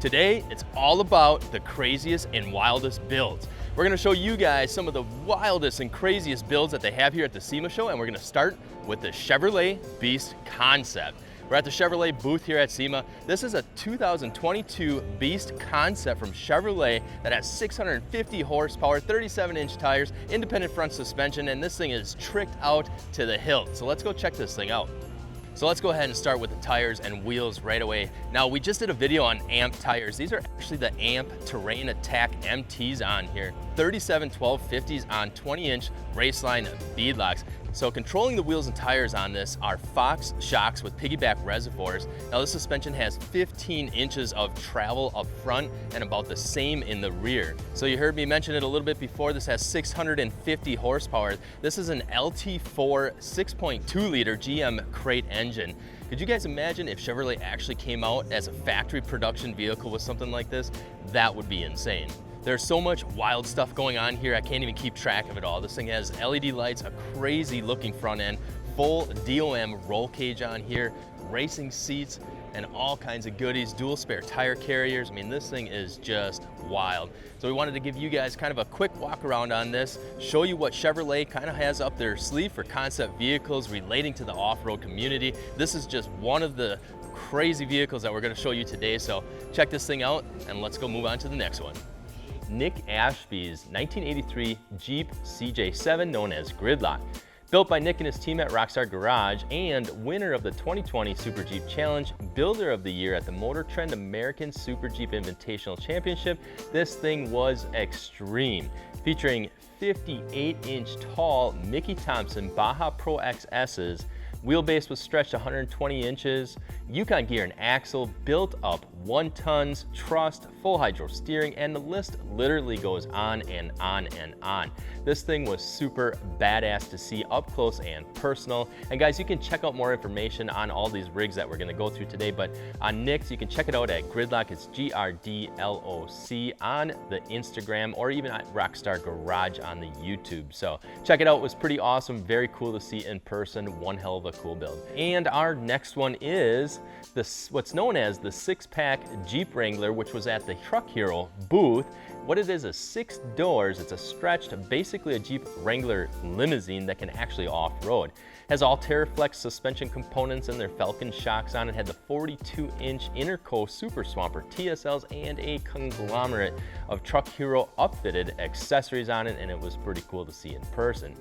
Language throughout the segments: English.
Today, it's all about the craziest and wildest builds. We're gonna show you guys some of the wildest and craziest builds that they have here at the SEMA show, and we're gonna start with the Chevrolet Beast Concept. We're at the Chevrolet booth here at SEMA. This is a 2022 Beast Concept from Chevrolet that has 650 horsepower, 37-inch tires, independent front suspension, and this thing is tricked out to the hilt. So let's go check this thing out. So let's go ahead and start with the tires and wheels right away. Now, we just did a video on AMP tires. These are actually the AMP Terrain Attack MTs on here. 37 1250s on 20-inch Raceline beadlocks. So controlling the wheels and tires on this are Fox shocks with piggyback reservoirs. Now, this suspension has 15 inches of travel up front and about the same in the rear. So you heard me mention it a little bit before. This has 650 horsepower. This is an LT4 6.2 liter GM crate engine. Could you guys imagine if Chevrolet actually came out as a factory production vehicle with something like this? That would be insane. There's so much wild stuff going on here, I can't even keep track of it all. This thing has LED lights, a crazy looking front end, full DOM roll cage on here, racing seats, and all kinds of goodies, dual spare tire carriers. I mean, this thing is just wild. So we wanted to give you guys kind of a quick walk around on this, show you what Chevrolet kind of has up their sleeve for concept vehicles relating to the off-road community. This is just one of the crazy vehicles that we're gonna show you today. So check this thing out and let's go move on to the next one. Nick Ashby's 1983 Jeep CJ7, known as Gridlock. Built by Nick and his team at Rockstar Garage and winner of the 2020 Super Jeep Challenge, Builder of the Year at the Motor Trend American Super Jeep Invitational Championship, this thing was extreme. Featuring 58-inch tall Mickey Thompson Baja Pro XS's, wheelbase was stretched 120 inches, Yukon gear and axle, built up 1 tons, truss, full hydro steering, and the list literally goes on and on and on. This thing was super badass to see up close and personal. And guys, you can check out more information on all these rigs that we're gonna go through today, but on Nick's, you can check it out at Gridlock, it's GRDLOC on the Instagram, or even at Rockstar Garage on the YouTube. So check it out, it was pretty awesome, very cool to see in person, one hell of a cool build. And our next one is what's known as the 6-pack Jeep Wrangler, which was at the Truck Hero booth. What it is 6 doors, it's a stretched, basically a Jeep Wrangler limousine that can actually off-road. Has all TerraFlex suspension components and their Falcon shocks on it, had the 42-inch Interco Super Swamper TSLs and a conglomerate of Truck Hero upfitted accessories on it, and it was pretty cool to see in person.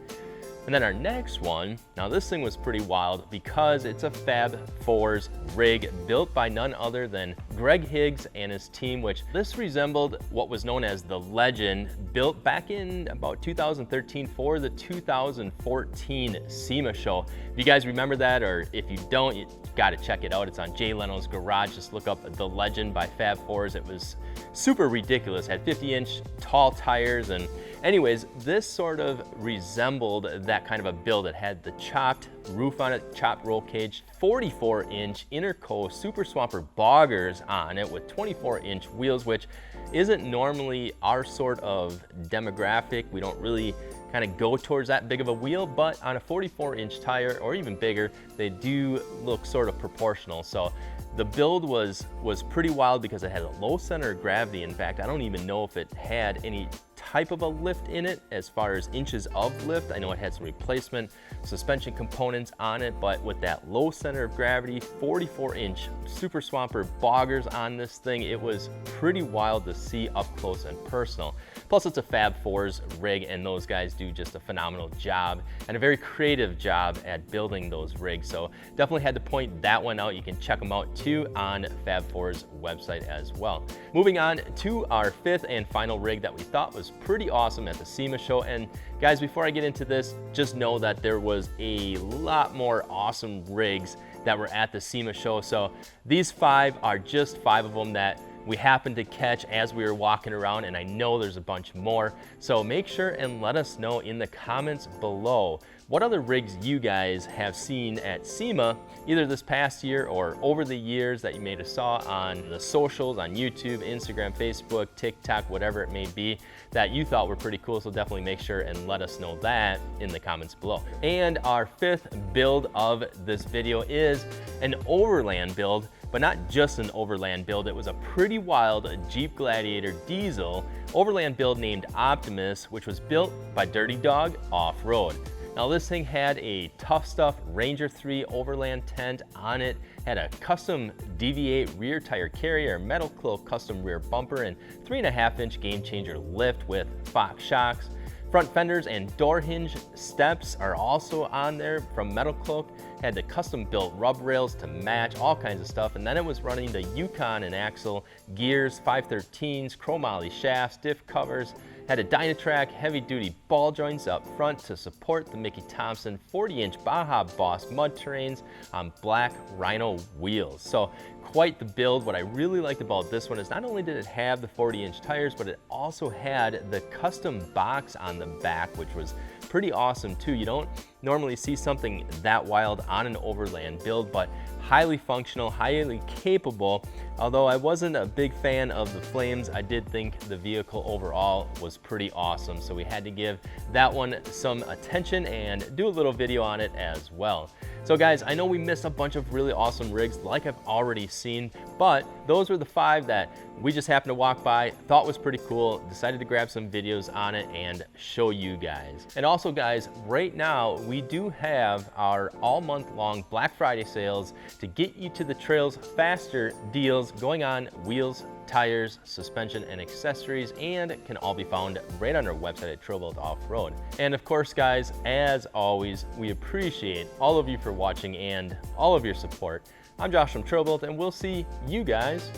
And then our next one, now this thing was pretty wild because it's a Fab Fours rig built by none other than Greg Higgs and his team, which this resembled what was known as the Legend, built back in about 2013 for the 2014 SEMA show. If you guys remember that, or if you don't, you gotta check it out. It's on Jay Leno's Garage. Just look up the Legend by Fab Fours. It was super ridiculous, had 50-inch tall tires, and anyways, this sort of resembled that kind of a build. It had the chopped roof on it, chopped roll cage, 44-inch Interco Super Swamper boggers on it with 24-inch wheels, which isn't normally our sort of demographic. We don't really kind of go towards that big of a wheel, but on a 44-inch tire or even bigger, they do look sort of proportional. So the build was pretty wild because it had a low center of gravity. In fact, I don't even know if it had any type of a lift in it as far as inches of lift. I know it had some replacement suspension components on it, but with that low center of gravity, 44-inch Super Swamper boggers on this thing, it was pretty wild to see up close and personal. Plus, it's a Fab Fours rig, and those guys do just a phenomenal job and a very creative job at building those rigs. So definitely had to point that one out. You can check them out too on Fab Fours website as well. Moving on to our 5th and final rig that we thought was pretty awesome at the SEMA show. And guys, before I get into this, just know that there was a lot more awesome rigs that were at the SEMA show. So these 5 are just 5 of them that we happened to catch as we were walking around, and I know there's a bunch more. So make sure and let us know in the comments below what other rigs you guys have seen at SEMA, either this past year or over the years that you may have saw on the socials, on YouTube, Instagram, Facebook, TikTok, whatever it may be, that you thought were pretty cool. So definitely make sure and let us know that in the comments below. And our 5th build of this video is an Overland build but not just an overland build. It was a pretty wild Jeep Gladiator diesel overland build named Optimus, which was built by Dirty Dog Off-Road. Now this thing had a Tough Stuff Ranger 3 overland tent on it, had a custom DV8 rear tire carrier, Metal Cloak custom rear bumper, and 3.5-inch game changer lift with Fox shocks. Front fenders and door hinge steps are also on there from Metal Cloak. Had the custom built rub rails to match, all kinds of stuff. And then it was running the Yukon and axle gears, 513s, chromoly shafts, diff covers. Had a Dynatrac heavy duty ball joints up front to support the Mickey Thompson 40-inch Baja Boss mud terrains on black Rhino wheels. So quite the build. What I really liked about this one is not only did it have the 40-inch tires, but it also had the custom box on the back, which was pretty awesome too. You don't normally see something that wild on an overland build, but highly functional, highly capable. Although I wasn't a big fan of the flames, I did think the vehicle overall was pretty awesome. So we had to give that one some attention and do a little video on it as well. So guys, I know we missed a bunch of really awesome rigs like I've already seen, but those were the 5 that we just happened to walk by, thought was pretty cool, decided to grab some videos on it and show you guys. And also guys, right now we do have our all month long Black Friday sales to get you to the trails faster deals going on wheels, tires, suspension, and accessories, and can all be found right on our website at Trailbuilt Off-Road. And of course guys, as always, we appreciate all of you for watching and all of your support. I'm Josh from Trailbuilt, and we'll see you guys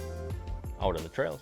out on the trails.